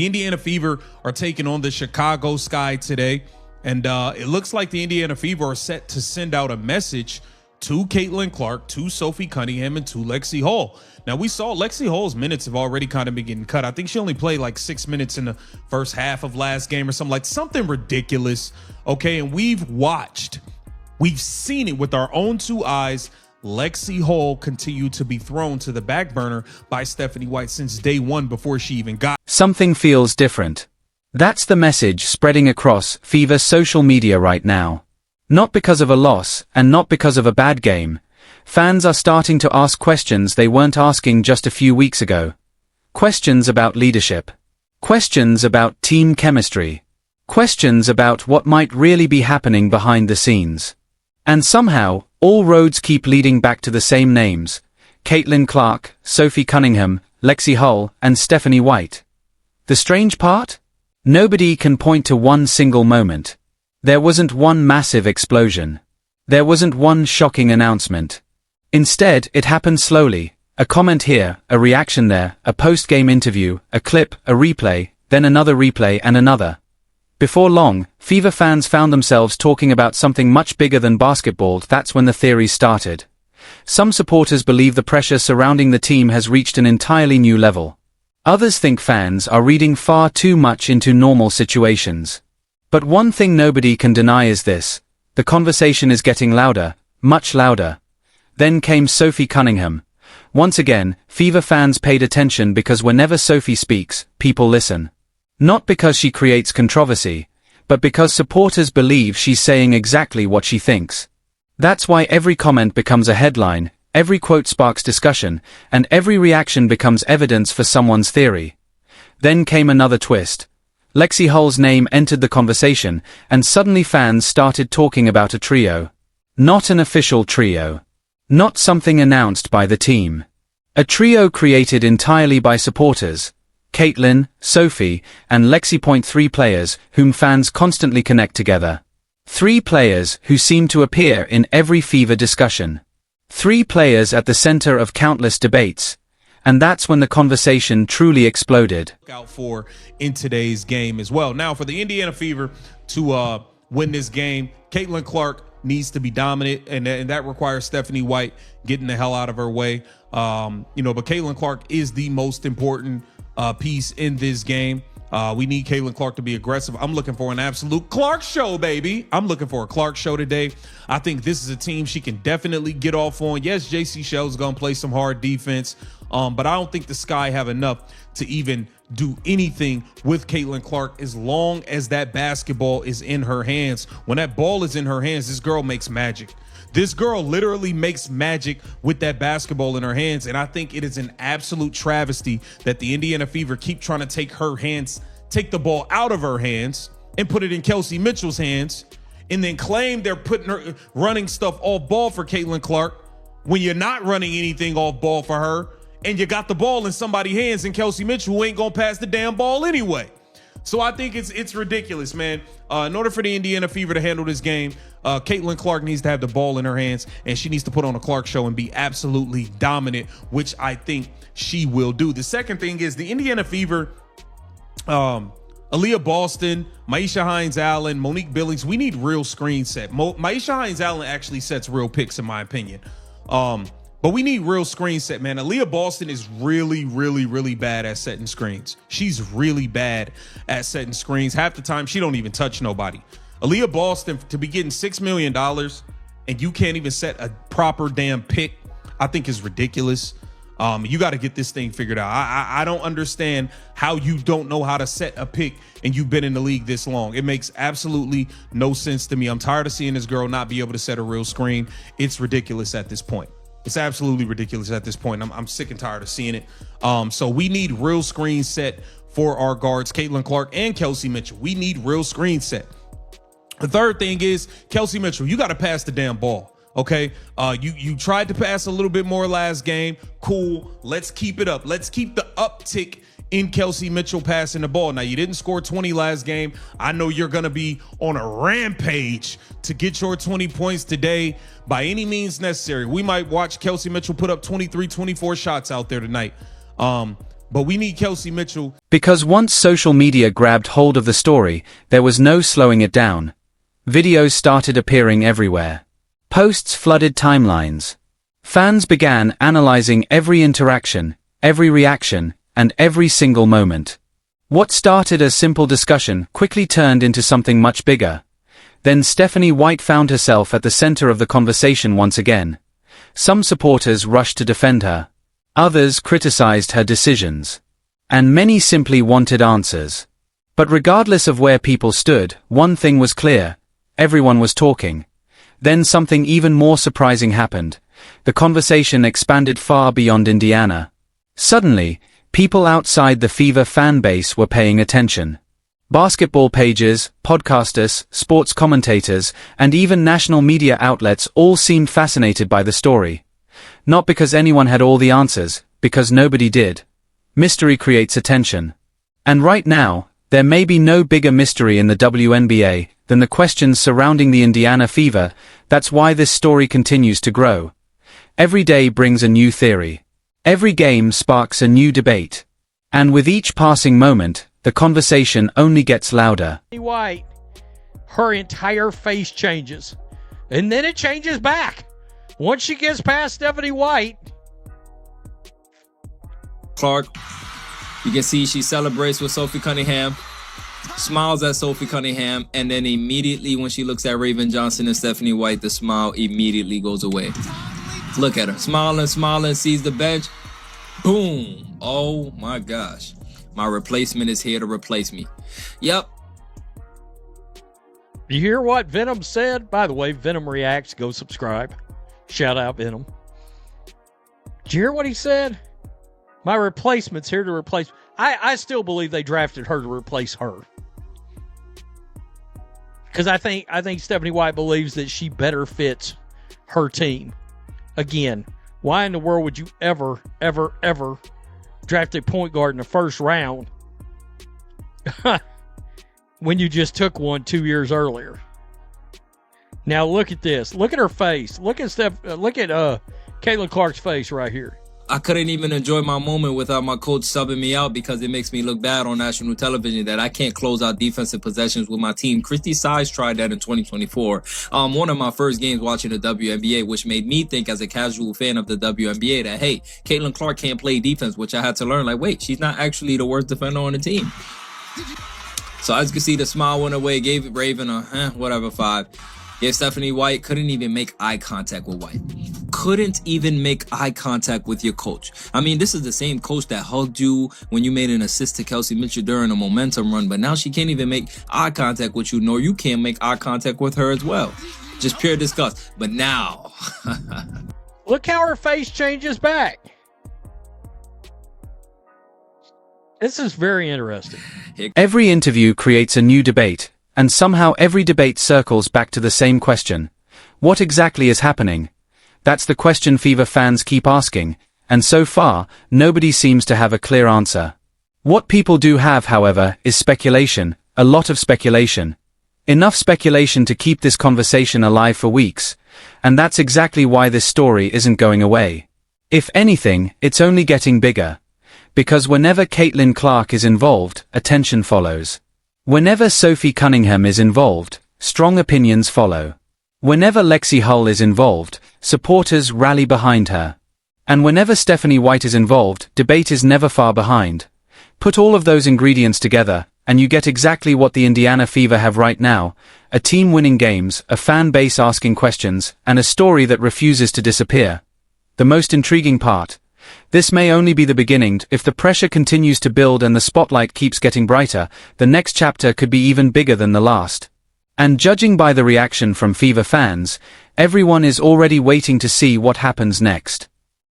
The Indiana Fever are taking on the Chicago Sky today, and it looks like the Indiana Fever are set to send out a message to Caitlin Clark, to Sophie Cunningham, and to Lexi Hall. Now, we saw Lexi Hall's minutes have already kind of been getting cut. I think she only played like 6 minutes in the first half of last game or something ridiculous. Okay, and we've seen it with our own two eyes. Lexi Hall continued to be thrown to the back burner by Stephanie White since day one before she even got. Something feels different. That's the message spreading across Fever social media right now. Not because of a loss, and not because of a bad game. Fans are starting to ask questions they weren't asking just a few weeks ago. Questions about leadership. Questions about team chemistry. Questions about what might really be happening behind the scenes. And somehow, all roads keep leading back to the same names: Caitlin Clark, Sophie Cunningham, Lexi Hull, and Stephanie White. The strange part? Nobody can point to one single moment. There wasn't one massive explosion. There wasn't one shocking announcement. Instead, it happened slowly. A comment here, a reaction there, a post-game interview, a clip, a replay, then another replay and another. Before long, Fever fans found themselves talking about something much bigger than basketball. That's when the theories started. Some supporters believe the pressure surrounding the team has reached an entirely new level. Others think fans are reading far too much into normal situations. But one thing nobody can deny is this: the conversation is getting louder, much louder. Then came Sophie Cunningham. Once again, Fever fans paid attention because whenever Sophie speaks, people listen. Not because she creates controversy, but because supporters believe she's saying exactly what she thinks. That's why every comment becomes a headline, every quote sparks discussion, and every reaction becomes evidence for someone's theory. Then came another twist. Lexi Hull's name entered the conversation, and suddenly fans started talking about a trio. Not an official trio. Not something announced by the team. A trio created entirely by supporters. Caitlin, Sophie, and Lexi. 3 players whom fans constantly connect together. 3 players who seem to appear in every Fever discussion. 3 players at the center of countless debates. And that's when the conversation truly exploded. Out for in today's game as well. Now, for the Indiana Fever to win this game, Caitlin Clark needs to be dominant, and that requires Stephanie White getting the hell out of her way. But Caitlin Clark is the most important piece in this game. We need Caitlin Clark to be aggressive. I'm looking for an absolute Clark show, baby. I'm looking for a Clark show today. I think this is a team she can definitely get off on. Yes, JC Shell's going to play some hard defense, but I don't think the Sky have enough to even do anything with Caitlin Clark as long as that basketball is in her hands. When that ball is in her hands, this girl makes magic. This girl literally makes magic with that basketball in her hands, and I think it is an absolute travesty that the Indiana Fever keep trying to take the ball out of her hands and put it in Kelsey Mitchell's hands, and then claim they're running stuff off ball for Caitlin Clark when you're not running anything off ball for her, and you got the ball in somebody's hands and Kelsey Mitchell who ain't gonna pass the damn ball anyway. So I think it's ridiculous, man. In order for the Indiana Fever to handle this game, Caitlin Clark needs to have the ball in her hands, and she needs to put on a Clark show and be absolutely dominant, which I think she will do. The second thing is the Indiana Fever, Aaliyah Boston, Maisha Hines-Allen, Monique Billings. We need real screen set. Maisha Hines-Allen actually sets real picks, in my opinion. But we need real screen set, man. Aaliyah Boston is really, really, really bad at setting screens. She's really bad at setting screens. Half the time, she don't even touch nobody. Aaliyah Boston, to be getting $6 million and you can't even set a proper damn pick, I think is ridiculous. You got to get this thing figured out. I don't understand how you don't know how to set a pick and you've been in the league this long. It makes absolutely no sense to me. I'm tired of seeing this girl not be able to set a real screen. It's ridiculous at this point. It's absolutely ridiculous at this point. I'm sick and tired of seeing it. So we need real screen set for our guards, Caitlin Clark and Kelsey Mitchell. We need real screen set. The third thing is Kelsey Mitchell. You got to pass the damn ball. Okay. You tried to pass a little bit more last game. Cool. Let's keep it up. Let's keep the uptick in Kelsey Mitchell passing the ball. Now, you didn't score 20 last game. I know you're going to be on a rampage to get your 20 points today by any means necessary. We might watch Kelsey Mitchell put up 23, 24 shots out there tonight. but we need Kelsey Mitchell. Because once social media grabbed hold of the story, there was no slowing it down. Videos started appearing everywhere. Posts flooded timelines. Fans began analyzing every interaction, every reaction, and every single moment. What started as simple discussion quickly turned into something much bigger. Then Stephanie White found herself at the center of the conversation once again. Some supporters rushed to defend her. Others criticized her decisions. And many simply wanted answers. But regardless of where people stood, one thing was clear. Everyone was talking. Then something even more surprising happened. The conversation expanded far beyond Indiana. Suddenly, people outside the Fever fan base were paying attention. Basketball pages, podcasters, sports commentators, and even national media outlets all seemed fascinated by the story. Not because anyone had all the answers, because nobody did. Mystery creates attention. And right now, there may be no bigger mystery in the WNBA than the questions surrounding the Indiana Fever. That's why this story continues to grow. Every day brings a new theory. Every game sparks a new debate. And with each passing moment, the conversation only gets louder. White, her entire face changes. And then it changes back. Once she gets past Stephanie White. Clark, you can see she celebrates with Sophie Cunningham, smiles at Sophie Cunningham, and then immediately when she looks at Raven Johnson and Stephanie White, the smile immediately goes away. Look at her, smiling, sees the bench. Boom. Oh my gosh. My replacement is here to replace me. Yep. You hear what Venom said? By the way, Venom Reacts. Go subscribe. Shout out Venom. Did you hear what he said? My replacement's here to replace. I still believe they drafted her to replace her. Because I think Stephanie White believes that she better fits her team. Again, why in the world would you ever draft a point guard in the first round when you just took one 2 years earlier? Now look at this. Look at her face. Look at Caitlin Clark's face right here. I couldn't even enjoy my moment without my coach subbing me out because it makes me look bad on national television that I can't close out defensive possessions with my team. Christy Size tried that in 2024. One of my first games watching the WNBA, which made me think as a casual fan of the WNBA that, hey, Caitlin Clark can't play defense, which I had to learn. Like, wait, she's not actually the worst defender on the team. So as you can see, the smile went away, gave Raven a whatever 5. Gave Stephanie White, couldn't even make eye contact with White. Couldn't even make eye contact with your coach. I mean, this is the same coach that hugged you when you made an assist to Kelsey Mitchell during a momentum run, but now she can't even make eye contact with you, nor you can't make eye contact with her as well. Just pure disgust. But now... Look how her face changes back. This is very interesting. Every interview creates a new debate. And somehow every debate circles back to the same question. What exactly is happening? That's the question Fever fans keep asking, and so far, nobody seems to have a clear answer. What people do have, however, is speculation, a lot of speculation. Enough speculation to keep this conversation alive for weeks, and that's exactly why this story isn't going away. If anything, it's only getting bigger. Because whenever Caitlin Clark is involved, attention follows. Whenever Sophie Cunningham is involved, strong opinions follow. Whenever Lexi Hull is involved, supporters rally behind her. And whenever Stephanie White is involved, debate is never far behind. Put all of those ingredients together, and you get exactly what the Indiana Fever have right now: a team winning games, a fan base asking questions, and a story that refuses to disappear. The most intriguing part: this may only be the beginning. If the pressure continues to build and the spotlight keeps getting brighter, the next chapter could be even bigger than the last. And judging by the reaction from Fever fans, everyone is already waiting to see what happens next.